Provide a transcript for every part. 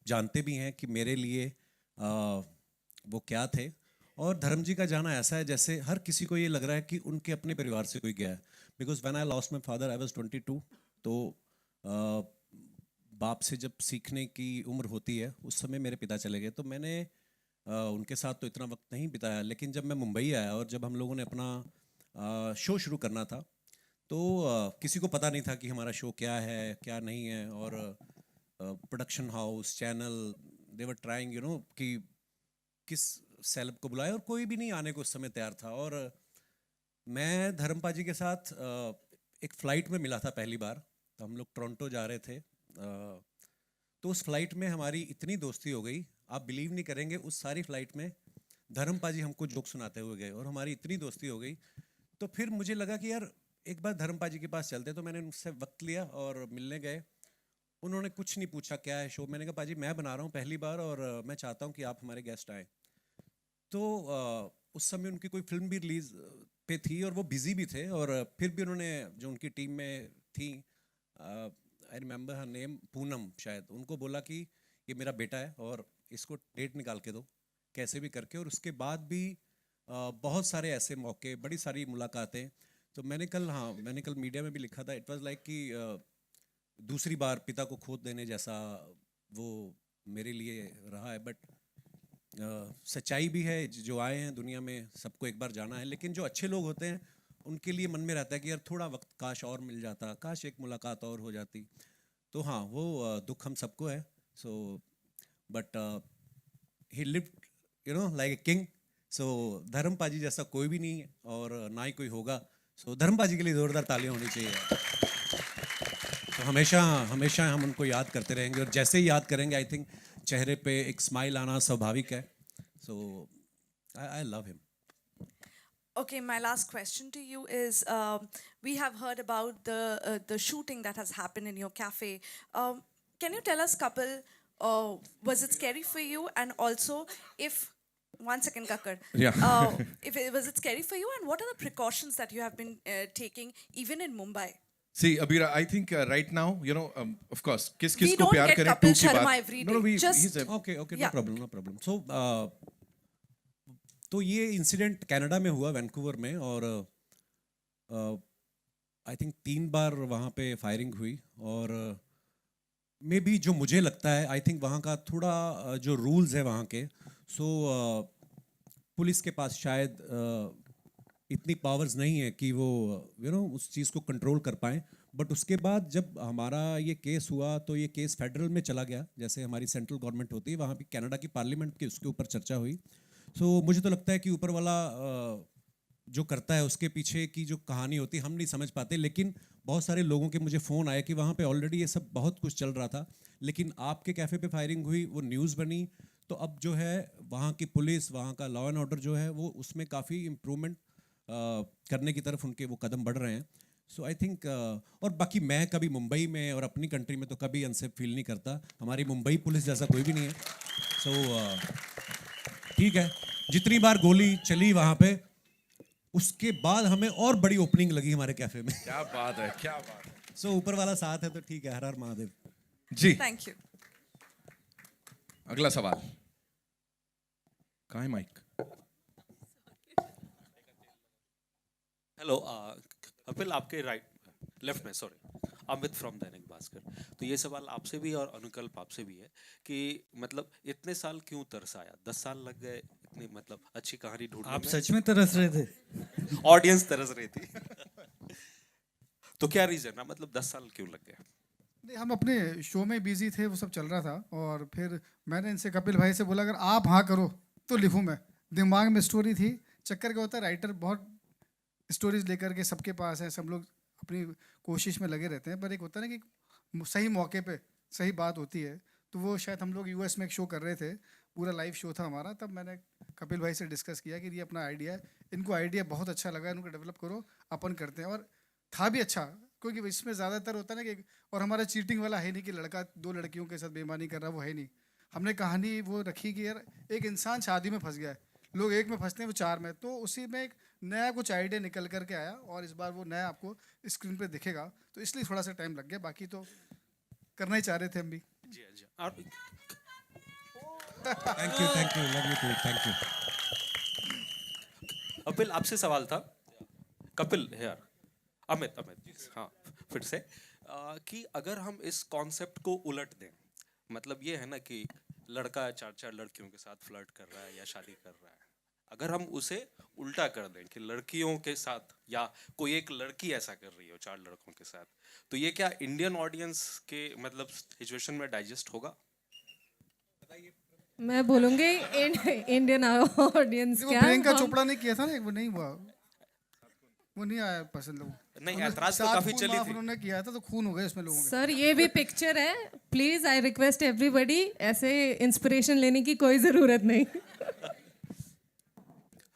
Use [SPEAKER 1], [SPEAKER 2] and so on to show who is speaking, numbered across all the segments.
[SPEAKER 1] जानते भी हैं कि मेरे लिए वो क्या थे। और धर्म जी का जाना ऐसा है जैसे हर किसी को ये लग रहा है कि उनके अपने परिवार से कोई गया है। Because when I lost my father I was 22। तो अ, बाप से जब सीखने की उम्र होती है उस समय मेरे पिता चले गए, तो मैंने उनके साथ तो इतना वक्त नहीं बिताया। लेकिन जब मैं मुंबई आया और जब हम लोगों ने अपना शो शुरू करना था, तो किसी को पता नहीं था कि हमारा शो क्या है क्या नहीं है। और production house channel they were trying कि किस सेलेब को बुलाए, और कोई भी नहीं आने को उस समय तैयार था। और मैं धर्मपा जी के साथ एक फ़्लाइट में मिला था पहली बार। तो हम लोग टोरंटो जा रहे थे। तो उस फ्लाइट में हमारी इतनी दोस्ती हो गई, आप बिलीव नहीं करेंगे, उस सारी फ्लाइट में धर्मपा जी हमको जोक सुनाते हुए गए और हमारी इतनी दोस्ती हो गई। तो फिर मुझे लगा कि यार एक बार धर्मपा जी के पास चलते। तो मैंने उनसे वक्त लिया और मिलने गए। उन्होंने कुछ नहीं पूछा क्या है शो। मैंने कहा पाजी मैं बना रहा हूँ पहली बार और मैं चाहता हूँ कि आप हमारे गेस्ट आए। तो उस समय उनकी कोई फिल्म भी रिलीज पे थी और वो बिजी भी थे। और फिर भी उन्होंने, जो उनकी टीम में थी, I remember her name, Poonam शायद, उनको बोला कि ये मेरा बेटा है और इसको डेट निकाल के दो कैसे भी करके। और उसके बाद भी बहुत सारे ऐसे मौके, बड़ी सारी मुलाकातें। तो मैंने कल मीडिया में भी लिखा था, इट वाज लाइक कि दूसरी बार पिता को खो देने जैसा वो मेरे लिए रहा है। बट सच्चाई भी है, जो आए हैं दुनिया में सबको एक बार जाना है। लेकिन जो अच्छे लोग होते हैं उनके लिए मन में रहता है कि यार थोड़ा वक्त काश और मिल जाता, काश एक मुलाकात और हो जाती। तो हाँ, वो दुख हम सबको है। So but he lived like a king. So Dharampa ji जैसा कोई भी नहीं है और ना ही कोई होगा। सो धर्मपा जी के लिए जोरदार तालियां होनी चाहिए। तो हमेशा हमेशा हम उनको याद करते रहेंगे और जैसे ही याद करेंगे आई थिंक चेहरे पे एक स्माइल आना स्वाभाविक है। So I love him.
[SPEAKER 2] Okay, my last question to you is we have heard about the shooting that has happened in your cafe. Can you tell us, couple, was it scary for you? And also, if one second, Kakar,
[SPEAKER 3] Yeah.
[SPEAKER 2] if it, was it scary for you? And what are the precautions that you have been taking even in Mumbai?
[SPEAKER 3] See, Abira, I think right now, of course, किस किस
[SPEAKER 2] We
[SPEAKER 3] को
[SPEAKER 2] don't
[SPEAKER 3] प्यार
[SPEAKER 2] get
[SPEAKER 3] करें
[SPEAKER 2] Kapil
[SPEAKER 3] to की
[SPEAKER 2] Sharma
[SPEAKER 3] बात.
[SPEAKER 2] every
[SPEAKER 3] No, no,
[SPEAKER 2] day.
[SPEAKER 3] we he's
[SPEAKER 2] Just
[SPEAKER 3] a
[SPEAKER 1] okay okay, no
[SPEAKER 2] yeah.
[SPEAKER 1] Problem no problem. So तो ये incident Canada में हुआ, वैंकूवर में। और आई थिंक 3 बार वहाँ पे फायरिंग हुई। और मे बी जो मुझे लगता है, आई थिंक वहाँ का थोड़ा जो रूल्स है वहाँ के, सो पुलिस के पास शायद इतनी पावर्स नहीं है कि वो उस चीज़ को कंट्रोल कर पाएँ। बट उसके बाद जब हमारा ये केस हुआ तो ये केस फेडरल में चला गया, जैसे हमारी सेंट्रल गवर्नमेंट होती है, वहाँ भी कनाडा की पार्लियामेंट की उसके ऊपर चर्चा हुई। सो मुझे तो लगता है कि ऊपर वाला जो करता है उसके पीछे की जो कहानी होती है हम नहीं समझ पाते। लेकिन बहुत सारे लोगों के मुझे फ़ोन आए कि वहाँ पे ऑलरेडी ये सब बहुत कुछ चल रहा था, लेकिन आपके कैफ़े पे फायरिंग हुई, वो न्यूज़ बनी। तो अब जो है वहाँ की पुलिस, वहाँ का लॉ एंड ऑर्डर जो है वो उसमें काफ़ी इम्प्रूवमेंट करने की तरफ उनके वो कदम बढ़ रहे हैं। सो आई थिंक और बाकी मैं कभी मुंबई में और अपनी कंट्री में तो कभी अनसेफ फील नहीं करता। हमारी मुंबई पुलिस जैसा कोई भी नहीं है। सो ठीक है, जितनी बार गोली चली वहाँ पे, उसके बाद हमें और बड़ी ओपनिंग लगी हमारे कैफे में।
[SPEAKER 3] क्या बात है, क्या बात है.
[SPEAKER 1] सो ऊपर वाला साथ है तो ठीक है। हर हर महादेव।
[SPEAKER 3] जी,
[SPEAKER 2] Thank you.
[SPEAKER 3] अगला सवाल. कहाँ है माइक?
[SPEAKER 4] हेलो कपिल, आपके राइट लेफ्ट में, सॉरी, अमित फ्रॉम दैनिक भास्कर। तो ये सवाल आपसे भी और अनुकल्प आपसे भी है कि मतलब इतने साल क्यों तरस आया? 10 साल लग गए इतनी मतलब अच्छी कहानी ढूंढने
[SPEAKER 5] आप
[SPEAKER 4] में।
[SPEAKER 5] सच में तरस रहे थे?
[SPEAKER 4] ऑडियंस तरस रही थी। तो क्या रीजन है, मतलब 10 साल क्यों लग गए?
[SPEAKER 6] नहीं, हम अपने शो में बिजी थे, वो सब चल रहा था। और फिर मैंने इनसे, कपिल भाई से बोला अगर आप हाँ करो तो लिखूं मैं। दिमाग में स्टोरी थी। चक्कर क्या होता है, राइटर बहुत स्टोरीज लेकर के सबके पास है, सब लोग अपनी कोशिश में लगे रहते हैं, पर एक होता है ना कि सही मौके पे सही बात होती है। तो वो शायद हम लोग यूएस में एक शो कर रहे थे, पूरा लाइव शो था हमारा, तब मैंने कपिल भाई से डिस्कस किया कि ये अपना आइडिया है, इनको आइडिया बहुत अच्छा लगा, इनको डेवलप करो, अपन करते हैं। और था भी अच्छा, क्योंकि इसमें ज़्यादातर होता है ना कि, और हमारा चीटिंग वाला है नहीं कि लड़का 2 लड़कियों के साथ बेईमानी कर रहा, वो है नहीं। हमने कहानी वो रखी कि यार एक इंसान शादी में फंस गया है, लोग एक में फंसते हैं, वो 4 में, तो उसी में एक नया कुछ आइडिया निकल करके आया। और इस बार वो नया आपको स्क्रीन पे दिखेगा, तो इसलिए थोड़ा सा टाइम लग गया, बाकी तो करना ही चाह रहे थे हम भी।
[SPEAKER 4] जी, अच्छा। और
[SPEAKER 1] thank you, love you too, thank you.
[SPEAKER 4] Kapil आपसे सवाल था, कपिल यार, अमित हाँ, फिर से कि अगर हम इस कॉन्सेप्ट को उलट दें, मतलब ये है ना कि लड़का चार चार लड़कियों के साथ फ्लर्ट कर रहा है या शादी कर रहा है, अगर हम उसे उल्टा कर दें कि लड़कियों के साथ या कोई एक लड़की ऐसा कर रही हो चार लड़कों के साथ, तो ये क्या इंडियन ऑडियंस के मतलब सिचुएशन में डाइजेस्ट होगा?
[SPEAKER 7] मैं बोलूंगी इंडियन ऑडियंस
[SPEAKER 6] देखो
[SPEAKER 7] क्या
[SPEAKER 6] प्रियंका
[SPEAKER 7] हम-
[SPEAKER 6] चोपड़ा ने किया था ना, वो नहीं हुआ, वो नहीं आया पसंद लोगों को।
[SPEAKER 4] नहीं,
[SPEAKER 6] उन्होंने
[SPEAKER 4] ऐतराज तो
[SPEAKER 6] सात
[SPEAKER 4] काफी
[SPEAKER 6] खून
[SPEAKER 4] चली
[SPEAKER 6] माफ
[SPEAKER 4] थी।
[SPEAKER 6] उन्होंने किया था तो खून हो गए इसमें लोगों के।
[SPEAKER 7] सर ये भी पिक्चर है, प्लीज आई रिक्वेस्ट एवरीबॉडी, ऐसे इंस्पिरेशन लेने की कोई जरूरत नहीं।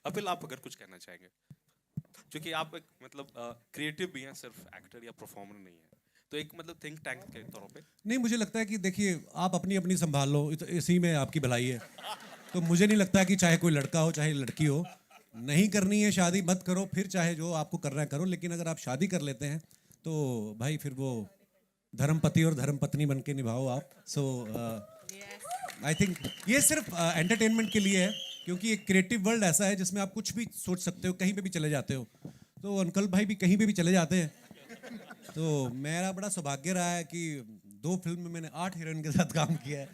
[SPEAKER 4] कपिल आप अगर कुछ कहना चाहेंगे, क्योंकि आप एक मतलब क्रिएटिव भी हैं, सिर्फ एक्टर या परफॉर्मर नहीं है, तो एक मतलब थिंक टैंक के तौर पे
[SPEAKER 1] नहीं, मुझे लगता है कि देखिए आप अपनी अपनी संभाल लो, इसी में आपकी भलाई है। तो मुझे नहीं लगता कि चाहे कोई लड़का हो चाहे लड़की हो, नहीं करनी है शादी मत करो, फिर चाहे जो आपको करना है करो, लेकिन अगर आप शादी कर लेते हैं तो भाई फिर वो धर्मपति और धर्मपत्नी बन के निभाओ आप। सो आई थिंक ये सिर्फ एंटरटेनमेंट के लिए है, क्योंकि एक क्रिएटिव वर्ल्ड ऐसा है जिसमें आप कुछ भी सोच सकते हो, कहीं पे भी चले जाते हो। तो अंकल भाई भी कहीं पे भी चले जाते हैं। तो मेरा बड़ा सौभाग्य रहा है कि 2 फिल्म में मैंने 8 हीरोइन के साथ काम किया है।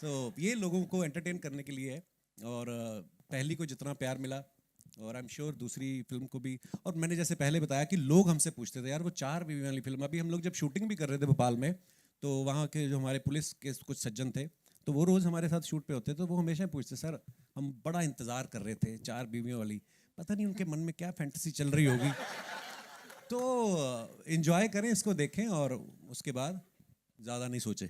[SPEAKER 1] तो ये लोगों को एंटरटेन करने के लिए है, और पहली को जितना प्यार मिला, और आई एम श्योर दूसरी फिल्म को भी। और मैंने जैसे पहले बताया कि लोग हमसे पूछते थे यार वो 4 बीवी वाली फिल्म, अभी हम लोग जब शूटिंग भी कर रहे थे भोपाल में, तो वहाँ के जो हमारे पुलिस के कुछ सज्जन थे, तो वो रोज़ हमारे साथ शूट पे होते, तो वो हमेशा पूछते सर हम बड़ा इंतज़ार कर रहे थे 4 बीवियों वाली, पता नहीं उनके मन में क्या फैंटेसी चल रही होगी। तो एंजॉय करें, इसको देखें और उसके बाद ज़्यादा नहीं सोचे।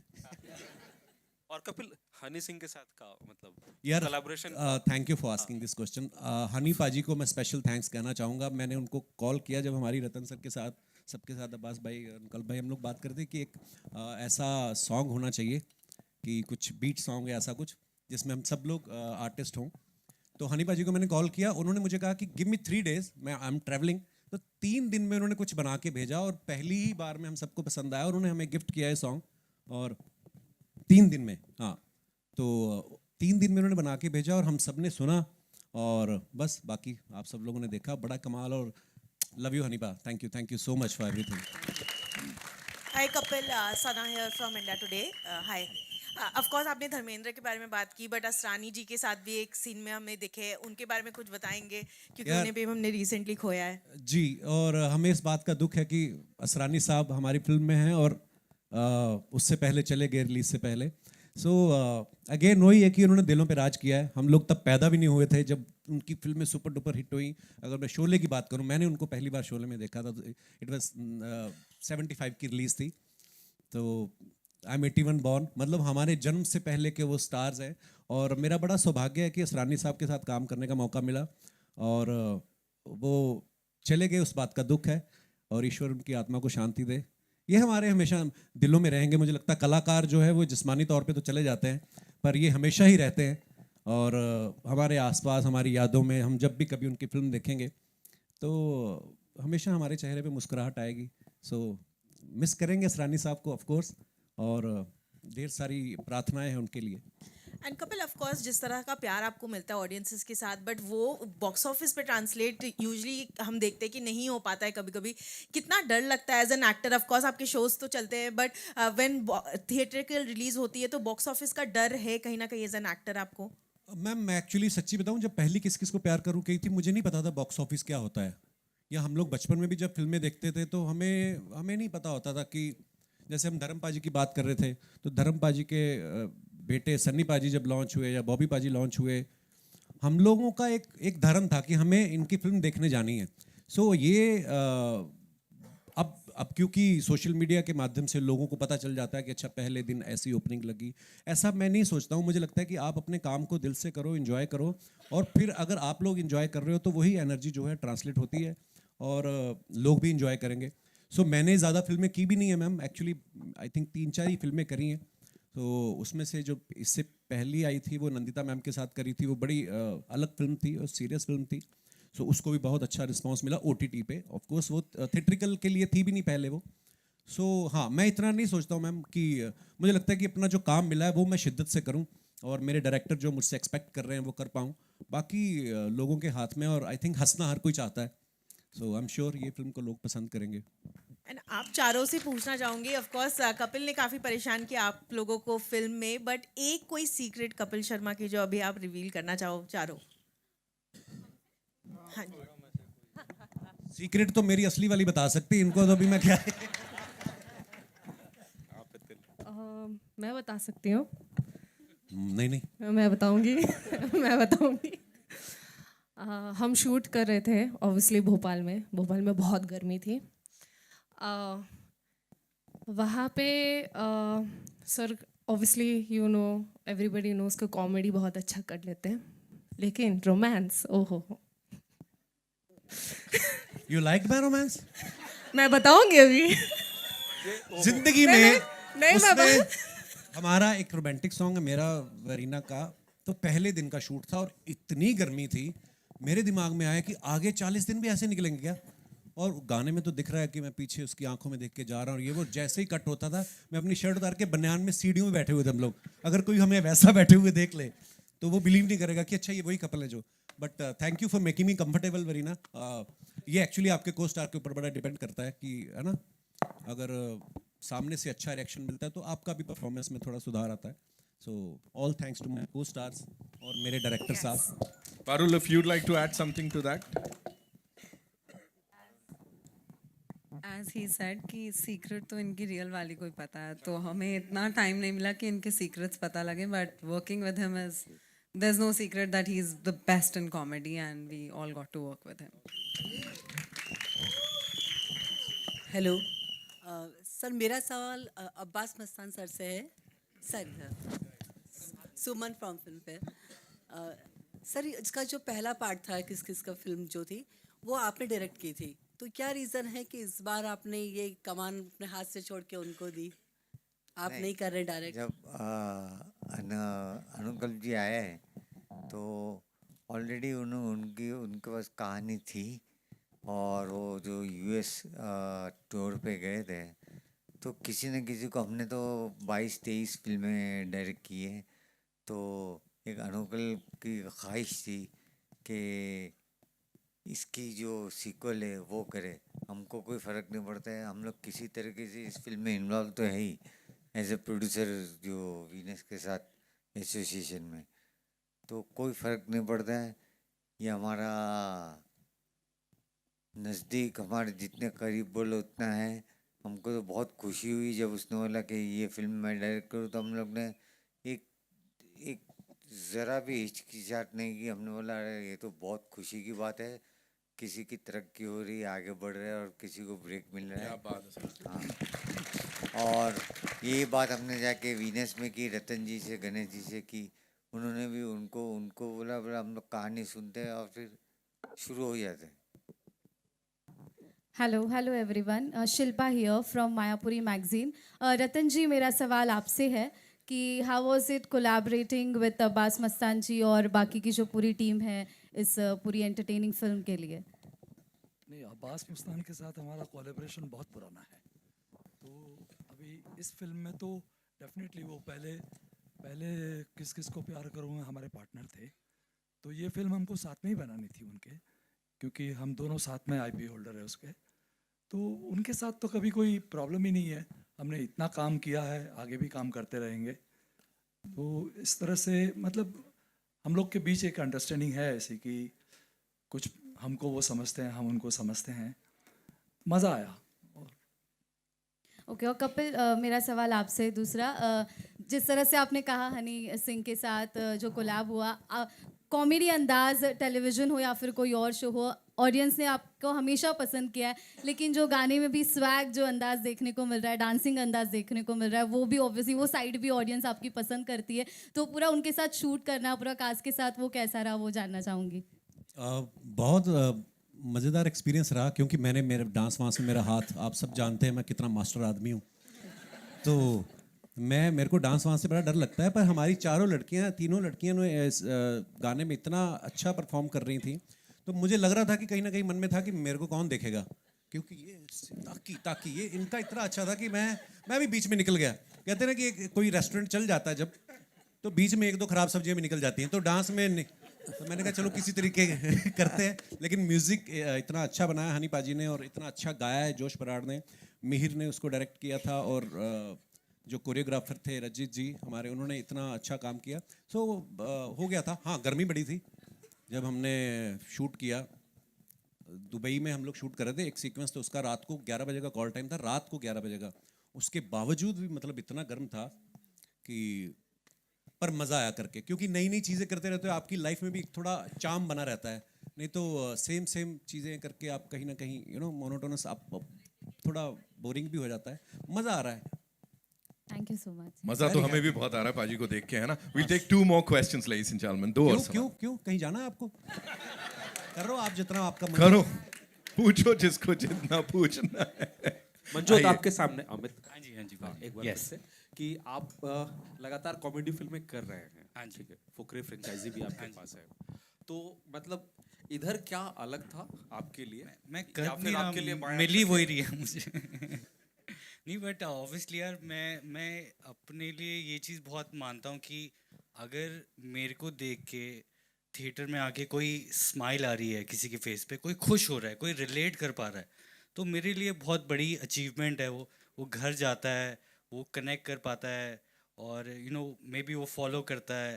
[SPEAKER 4] और कपिल हनी सिंह के साथ का मतलब
[SPEAKER 1] यार
[SPEAKER 4] collaboration
[SPEAKER 1] thank you for asking this question. Honey पाजी को मैं स्पेशल थैंक्स कहना चाहूँगा। मैंने उनको कॉल किया जब हमारी रतन सर के साथ, सबके साथ, अब्बास भाई, अंकल भाई, हम लोग बात करते थे कि एक ऐसा सॉन्ग होना चाहिए कि कुछ बीट सॉन्ग या ऐसा कुछ जिसमें हम सब लोग आर्टिस्ट हों। तो हनी पाजी को मैंने कॉल किया, उन्होंने मुझे कहा कि गिव मी 3 days, मैं आई एम ट्रैवलिंग। तो 3 दिन में उन्होंने कुछ बना के भेजा, और पहली ही बार में हम सबको पसंद आया, और उन्होंने हमें गिफ्ट किया है सॉन्ग। और 3 दिन में, हाँ, तो 3 दिन में उन्होंने बना के भेजा और हम सब ने सुना, और बस बाकी आप सब लोगों ने देखा। बड़ा कमाल, और लव यू हनीपा, thank you so much for everything.
[SPEAKER 8] Hi Kapil, Sana here from India Today. Hi, of course आपने धर्मेंद्र के बारे में बात की, बट असरानी जी के साथ भी एक सीन में हमें दिखे, उनके बारे में कुछ बताएंगे क्योंकि
[SPEAKER 1] यार-
[SPEAKER 8] उन्हें भी हमने रिसेंटली खोया है।
[SPEAKER 1] जी, और हमें इस बात का दुख है कि असरानी साहब हमारी फिल्म में हैं, और उससे पहले चले गए, रिलीज से पहले। सो अगेन वही है कि उन्होंने दिलों पे राज किया है। हम लोग तब पैदा भी नहीं हुए थे जब उनकी फिल्में सुपर डुपर हिट हुई। अगर मैं शोले की बात करूं, मैंने उनको पहली बार शोले में देखा था, इट वाज 75 की रिलीज थी। तो आई एम 81 बॉर्न, मतलब हमारे जन्म से पहले के वो स्टार्स हैं। और मेरा बड़ा सौभाग्य है कि असरानी साहब के साथ काम करने का मौका मिला, और वो चले गए, उस बात का दुख है, और ईश्वर उनकी आत्मा को शांति दे। ये हमारे हमेशा दिलों में रहेंगे। मुझे लगता है कलाकार जो है वो जिस्मानी तौर पे तो चले जाते हैं, पर ये हमेशा ही रहते हैं, और हमारे आसपास, हमारी यादों में। हम जब भी कभी उनकी फिल्म देखेंगे तो हमेशा हमारे चेहरे पे मुस्कुराहट आएगी। सो मिस करेंगे असरानी साहब को ऑफ कोर्स, और ढेर सारी प्रार्थनाएं हैं उनके लिए।
[SPEAKER 8] एंड कपिल, ऑफ कोर्स जिस तरह का प्यार आपको मिलता है ऑडियंसेस के साथ, बट वो बॉक्स ऑफिस पे ट्रांसलेट यूजुअली हम देखते हैं कि नहीं हो पाता है कभी कभी। कितना डर लगता है as an actor? Of course आपके शोज तो चलते हैं, बट व्हेन थिएट्रिकल रिलीज होती है तो बॉक्स ऑफिस का डर है कहीं ना कहीं एज एन एक्टर आपको?
[SPEAKER 1] मैम मैं एक्चुअली सच्ची बताऊं, जब पहली किस किस को प्यार करूं कही थी, मुझे नहीं पता था बॉक्स ऑफिस क्या होता है। या हम लोग बचपन में भी जब फिल्में देखते थे तो हमें नहीं पता होता था कि, जैसे हम धर्म पाजी की बात कर रहे थे, तो धर्म पाजी के बेटे सन्नी पाजी जब लॉन्च हुए या बॉबी पाजी लॉन्च हुए, हम लोगों का एक धर्म था कि हमें इनकी फिल्म देखने जानी है। सो ये अब क्योंकि सोशल मीडिया के माध्यम से लोगों को पता चल जाता है कि अच्छा पहले दिन ऐसी ओपनिंग लगी, ऐसा मैं नहीं सोचता हूँ। मुझे लगता है कि आप अपने काम को दिल से करो, एंजॉय करो, और फिर अगर आप लोग एंजॉय कर रहे हो तो वही एनर्जी जो है ट्रांसलेट होती है, और लोग भी एंजॉय करेंगे। सो मैंने ज़्यादा फिल्में की भी नहीं है मैम, एक्चुअली आई थिंक 3-4 ही फिल्में करी हैं। तो उसमें से जो इससे पहली आई थी वो नंदिता मैम के साथ करी थी, वो बड़ी अलग फिल्म थी और सीरियस फिल्म थी। सो उसको भी बहुत अच्छा रिस्पांस मिला OTT पे। ऑफ कोर्स वो थिएट्रिकल के लिए थी भी नहीं पहले वो। सो हाँ, मैं इतना नहीं सोचता हूँ मैम कि मुझे लगता है कि अपना जो काम मिला है वो मैं शिद्दत से करूँ, और मेरे डायरेक्टर जो मुझसे एक्सपेक्ट कर रहे हैं वो कर पाऊँ, बाकी लोगों के हाथ में। और आई थिंक हंसना हर कोई चाहता है, सो आई एम श्योर ये फिल्म को लोग पसंद करेंगे।
[SPEAKER 8] एंड आप चारों से पूछना चाहूंगी, ऑफ कोर्स कपिल ने काफी परेशान किया आप लोगों को फिल्म में, बट एक कोई सीक्रेट कपिल शर्मा की जो अभी आप रिवील करना चाहो चारों। हाँ जी।
[SPEAKER 1] सीक्रेट तो मेरी असली वाली बता सकती, इनको तो अभी मैं क्या
[SPEAKER 7] मैं बता सकती हूँ।
[SPEAKER 1] नहीं नहीं,
[SPEAKER 7] मैं बताऊंगी मैं बताऊंगी। हम शूट कर रहे थे ऑब्वियसली भोपाल में बहुत गर्मी थी। वहाँ पे sir obviously you know everybody knows का कॉमेडी बहुत अच्छा कर लेते हैं, लेकिन रोमांस ओहो।
[SPEAKER 1] You like my romance?
[SPEAKER 7] मैं बताऊंगी अभी।
[SPEAKER 1] जिंदगी
[SPEAKER 7] नहीं,
[SPEAKER 1] में
[SPEAKER 7] नहीं,
[SPEAKER 1] उसने हमारा एक रोमांटिक सॉन्ग है मेरा वरीना का, तो पहले दिन का शूट था और इतनी गर्मी थी, मेरे दिमाग में आया कि आगे 40 दिन भी ऐसे निकलेंगे क्या। और गाने में तो दिख रहा है कि मैं पीछे उसकी आंखों में देख के जा रहा हूँ, और ये वो जैसे ही कट होता था मैं अपनी शर्ट उतार के बनियान में सीढ़ियों में बैठे हुए थे हम लोग। अगर कोई हमें वैसा बैठे हुए देख ले तो वो बिलीव नहीं करेगा कि अच्छा ये वही कपल है जो। But thank you for making me comfortable Varina. ये एक्चुअली आपके को स्टार के ऊपर बड़ा डिपेंड करता है कि है ना, अगर सामने से अच्छा रिएक्शन मिलता है तो आपका भी परफॉर्मेंस में थोड़ा सुधार आता है। So all thanks to my co stars और मेरे डायरेक्टर साहब।
[SPEAKER 3] Parul, if you'd like to add something to that.
[SPEAKER 9] As he said कि सीक्रेट तो इनकी रियल वाली को ही पता है, तो हमें इतना टाइम नहीं मिला कि इनके सीक्रेट्स पता लगे, but working with him is there is no secret that he is the best in comedy and we all got to work with him.
[SPEAKER 10] Hello sir, मेरा सवाल अब्बास मस्तान सर से है। Sir Suman from Filmfare. Sir इसका जो पहला part था किस किस का फिल्म जो थी वो आपने डायरेक्ट की थी, तो क्या रीज़न है कि इस बार आपने ये कमान अपने हाथ से छोड़ के उनको दी, आप नहीं कर रहे डायरेक्ट?
[SPEAKER 11] जब अनुकल्प जी आए तो ऑलरेडी उनके पास कहानी थी, और वो जो यूएस टूर पे गए थे तो किसी न किसी को हमने तो 22-23 फिल्में डायरेक्ट की है, तो एक अनुकल्प की ख्वाहिश थी कि इसकी जो सीक्वल है वो करे। हमको कोई फ़र्क नहीं पड़ता है, हम लोग किसी तरीके से इस फिल्म में इन्वॉल्व तो है ही एज ए प्रोड्यूसर, जो वीनस के साथ एसोसिएशन में, तो कोई फ़र्क नहीं पड़ता है। ये हमारा नज़दीक, हमारे जितने करीब बोलो उतना है। हमको तो बहुत खुशी हुई जब उसने बोला कि ये फिल्म मैं डायरेक्ट करूँ, तो हम लोग ने एक ज़रा भी हिचकिचाहट नहीं की। हमने बोला अरे ये तो बहुत खुशी की बात है, किसी की तरक्की हो रही है, आगे बढ़ रहे हैं और किसी को ब्रेक मिल रहा है। हाँ, और ये बात हमने जाके वीनस में की, रतन जी से, गणेश जी से की। उन्होंने भी उनको बोला हम लोग कहानी सुनते हैं और फिर शुरू हो जाते हैं।
[SPEAKER 12] Hello everyone, Shilpa here from Mayapuri magazine. Ratan ji, मेरा सवाल आपसे है कि how was it collaborating with Abbas Mastan ji और बाकी की जो पूरी टीम है इस पूरी एंटरटेनिंग फिल्म के लिए?
[SPEAKER 5] नहीं, अब्बास मस्तान के साथ हमारा कोलैबोरेशन बहुत पुराना है, तो अभी इस फिल्म में तो डेफिनेटली वो पहले किस किस को प्यार करूँगा हमारे पार्टनर थे, तो ये फिल्म हमको साथ में ही बनानी थी उनके, क्योंकि हम दोनों साथ में आईपी होल्डर है उसके, तो उनके साथ तो कभी कोई प्रॉब्लम ही नहीं है। हमने इतना काम किया है, आगे भी काम करते रहेंगे। तो इस तरह से मतलब हम लोग के बीच एक अंडरस्टैंडिंग है ऐसी कि कुछ हमको वो समझते हैं, हम उनको समझते हैं, मज़ा आया।
[SPEAKER 12] ओके, और कपिल, मेरा सवाल आपसे दूसरा, जिस तरह से आपने कहा हनी सिंह के साथ जो कोलैब हुआ, कॉमेडी अंदाज टेलीविज़न हो या फिर कोई और शो हो, ऑडियंस ने आपको हमेशा पसंद किया है, लेकिन जो गाने में भी स्वैग जो अंदाज देखने को मिल रहा है, डांसिंग अंदाज देखने को मिल रहा है, वो भी ऑब्वियसली वो साइड भी ऑडियंस आपकी पसंद करती है, तो पूरा उनके साथ शूट करना, पूरा कास्ट के साथ वो कैसा रहा, वो जानना चाहूँगी।
[SPEAKER 1] बहुत मज़ेदार एक्सपीरियंस रहा, क्योंकि मैंने मेरे डांस वांस में मेरा हाथ, आप सब जानते हैं मैं कितना मास्टर आदमी हूँ, तो मेरे को डांस वांस से बड़ा डर लगता है। पर हमारी तीनों लड़कियाँ ने इस गाने में इतना अच्छा परफॉर्म कर रही थी, तो मुझे लग रहा था कि कहीं ना कहीं मन में था कि मेरे को कौन देखेगा, क्योंकि ये ताकि ये इनका इतना अच्छा था कि मैं भी बीच में निकल गया। कहते हैं ना कि कोई रेस्टोरेंट चल जाता है जब, तो बीच में एक दो खराब सब्जियां भी निकल जाती हैं, तो डांस में तो मैंने कहा चलो किसी तरीके करते हैं। लेकिन म्यूजिक इतना अच्छा बनाया हनी पाजी ने, और इतना अच्छा गाया है जोश बराड़ ने, मिहिर ने उसको डायरेक्ट किया था, और जो कोरियोग्राफर थे रजित जी हमारे, उन्होंने इतना अच्छा काम किया। सो हो गया था। हाँ, गर्मी बड़ी थी जब हमने शूट किया। दुबई में हम लोग शूट कर रहे थे, एक सीक्वेंस तो उसका रात को 11 बजे का कॉल टाइम था, रात को 11 बजे का। उसके बावजूद भी मतलब इतना गर्म था कि, पर मज़ा आया करके, क्योंकि नई नई चीज़ें करते रहते हो, आपकी लाइफ में भी थोड़ा चार्म बना रहता है। नहीं तो सेम सेम चीज़ें करके आप कहीं ना कहीं मोनोटोनस, आप थोड़ा बोरिंग भी हो जाता है। मज़ा आ रहा है।
[SPEAKER 12] Thank you so much.
[SPEAKER 3] मजा तो हमें भी बहुत आ रहा है पाजी को देख के, है ना? We'll take 2 more questions, ladies and gentlemen. 2 और
[SPEAKER 1] क्यों क्यों कहीं जाना है आपको? करो आप जितना आपका मन
[SPEAKER 3] करो, पूछो जिसको जितना पूछना है।
[SPEAKER 4] मंजोत आपके सामने, अमित।
[SPEAKER 13] हाँ जी
[SPEAKER 4] एक बार फिर से कि आप लगातार कॉमेडी फिल्में कर रहे हैं।
[SPEAKER 13] हाँ जी।
[SPEAKER 4] ठीक है, फुकरे फ्रेंचाइजी भी आपके पास है, तो मतलब इधर क्या अलग था आपके लिए?
[SPEAKER 13] मैं
[SPEAKER 4] या
[SPEAKER 13] कर
[SPEAKER 4] फिर
[SPEAKER 13] नहीं
[SPEAKER 4] आपके लिए
[SPEAKER 13] रहा,
[SPEAKER 4] माया
[SPEAKER 13] मिल ही
[SPEAKER 4] करके-
[SPEAKER 13] वही रही है मुझे। नहीं, बट ऑब्वियसली यार मैं अपने लिए ये चीज़ बहुत मानता हूँ कि अगर मेरे को देख के थिएटर में आके कोई स्माइल आ रही है किसी के फेस पे, कोई खुश हो रहा है, कोई रिलेट कर पा रहा है, तो मेरे लिए बहुत बड़ी अचीवमेंट है। वो घर जाता है, वो कनेक्ट कर पाता है, और मे बी वो फॉलो करता है,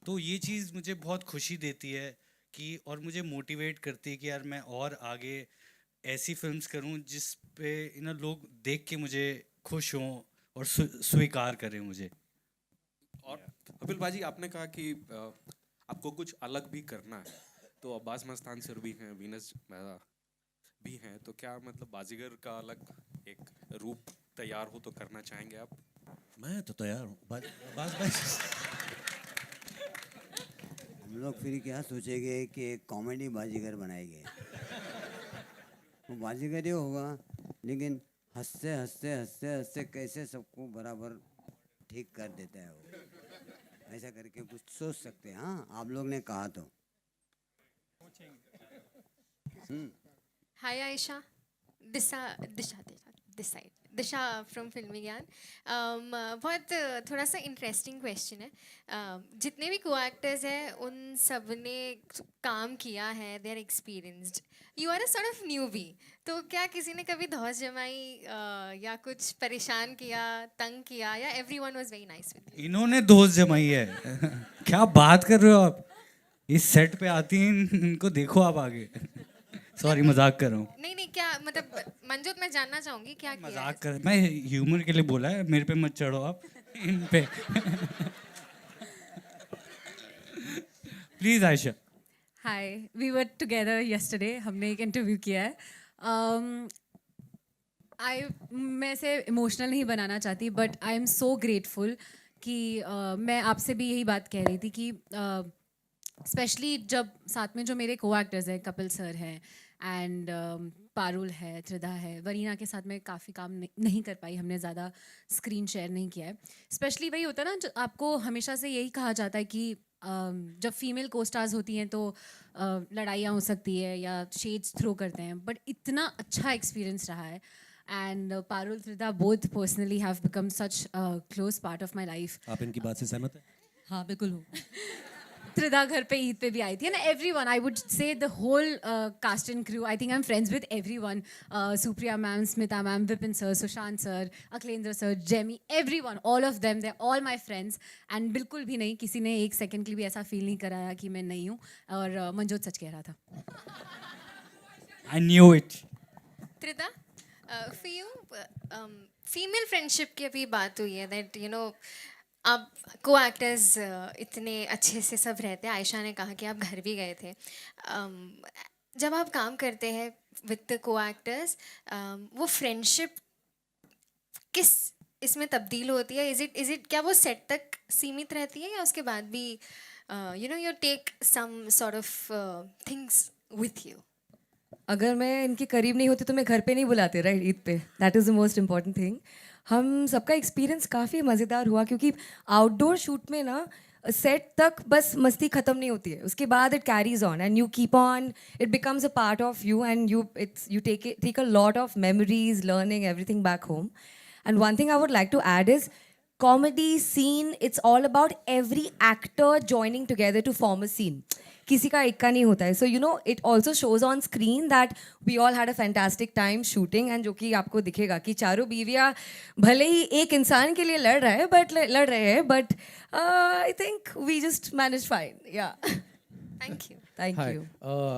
[SPEAKER 13] तो ये चीज़ मुझे बहुत खुशी देती है कि, और मुझे मोटिवेट करती है कि यार मैं और आगे ऐसी फिल्म्स करूं जिस पे लोग देख के मुझे खुश हों और स्वीकार करें मुझे।
[SPEAKER 4] और कपिल बाजी, आपने कहा कि आपको कुछ अलग भी करना है, तो अब्बास मस्तान सर भी हैं, वीनस मेहरा भी हैं, तो क्या मतलब बाजीगर का अलग एक रूप तैयार हो तो करना चाहेंगे आप?
[SPEAKER 1] मैं तो तैयार हूँ। बस
[SPEAKER 14] हम लोग फिर क्या सोचेंगे कि एक कॉमेडी बाजीगर बनाएंगे, वो बाजीगर ही होगा, लेकिन हंसते हंसते हंसते हंसते कैसे सबको बराबर ठीक कर देता है वो, ऐसा करके कुछ सोच सकते हैं। हाँ, आप लोग ने कहा तो।
[SPEAKER 15] हाय आयशा, दिशा फ्रॉम फिल्मी ज्ञान। बहुत थोड़ा सा इंटरेस्टिंग क्वेश्चन है। जितने भी को एक्टर्स हैं उन सब ने काम किया है, they are experienced, you are a sort of newbie, तो क्या किसी ने कभी धौस जमाई या कुछ परेशान किया, तंग किया, या everyone was very nice with you?
[SPEAKER 13] इन्होंने दोस्त जमाई है। क्या बात कर रहे हो आप? इस सेट पे आती हैं, इनको देखो आप आगे। सॉरी, मजाक कर रहा हूँ।
[SPEAKER 15] नहीं, क्या मतलब मंजूत, मैं जानना चाहूंगी क्या किया है?
[SPEAKER 13] मजाक कर, मैं ह्यूमर के लिए बोला है, मेरे पे मत चढ़ो आप इन पे। Please Ayesha.
[SPEAKER 9] Hi, we were together yesterday, हमने एक इंटरव्यू किया है। मैं इसे इमोशनल नहीं बनाना चाहती, but I am so grateful कि मैं आपसे भी यही बात कह रही थी कि स्पेशली जब साथ में जो मेरे को एक्टर्स हैं, कपिल सर हैं एंड पारुल है, त्रिधा है, वरीना के साथ में काफ़ी काम नहीं कर पाई, हमने ज़्यादा स्क्रीन शेयर नहीं किया है। स्पेशली वही होता है ना, जो आपको हमेशा से यही कहा जाता है कि जब फीमेल को स्टार्स होती हैं तो लड़ाइयाँ हो सकती है या शेड्स थ्रो करते हैं, बट इतना अच्छा एक्सपीरियंस रहा है। And Parul, Tridha both personally have become such close part of my life.
[SPEAKER 1] आप इनकी बात से सहमत हैं?
[SPEAKER 9] हाँ, बिल्कुल हूँ। त्रिधा घर पे ईद पे भी आई थी, and everyone, I would say the whole cast and crew, I think I am friends with everyone, Supriya ma'am, Smita ma'am, Vipin sir, Sushant sir, Akhilendra sir, Jamie, everyone, all of them, they all my friends. And बिल्कुल भी नहीं, किसी ने एक second के लिए भी ऐसा फील नहीं कराया कि मैं नहीं हूँ, और मंजोत सच कह रहा था।
[SPEAKER 13] I knew it.
[SPEAKER 15] Tridha, for you, female friendship की अभी बात हुई है, दैट आप को एक्टर्स इतने अच्छे से सब रहते हैं। आयशा ने कहा कि आप घर भी गए थे। जब आप काम करते हैं विद को एक्टर्स, वो फ्रेंडशिप किस इसमें तब्दील होती है? इज इट क्या वो सेट तक सीमित रहती है, या उसके बाद भी you take some sort of things with you?
[SPEAKER 16] अगर मैं इनके करीब नहीं होती तो मैं घर पे नहीं बुलाते, राइट, ईद पे। That is the most important thing. हम सबका एक्सपीरियंस काफ़ी मज़ेदार हुआ, क्योंकि आउटडोर शूट में ना सेट तक बस मस्ती ख़त्म नहीं होती है, उसके बाद it carries on and you keep on, it becomes a part of you and you take a lot of memories, learning everything back home. And one thing I would like to add is comedy scene, it's all about every actor joining together to form a scene. किसी का एक का नहीं होता है. So you know, it also shows on screen that we all had a fantastic time shooting, and जो कि आपको दिखेगा कि चारों बीवियाँ भले ही एक इंसान के लिए लड़ रहे हैं, but I think we just managed fine. Yeah.
[SPEAKER 15] Thank you.
[SPEAKER 16] Thank
[SPEAKER 17] Hi,
[SPEAKER 16] you.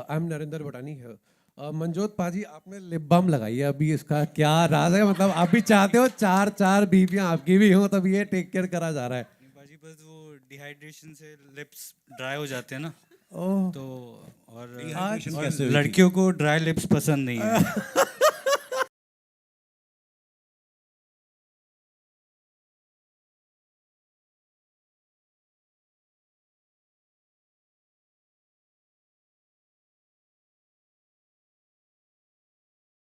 [SPEAKER 17] I'm Narinder Bhatani here. Manjot पाजी, आपने लिप बाम लगाई है अभी, इसका क्या राज है? मतलब आप भी चाहते हो चार बीवियां आपकी भी हो, तब ये टेक केयर करा जा रहा है?
[SPEAKER 13] बाजी बस वो डिहाइड्रेशन से लिप्स ड्राई हो जाते हैं ना,
[SPEAKER 17] ओह,
[SPEAKER 13] तो और
[SPEAKER 1] Dehydration कैसे हुई थी?
[SPEAKER 13] लड़कियों को ड्राई लिप्स पसंद नहीं है.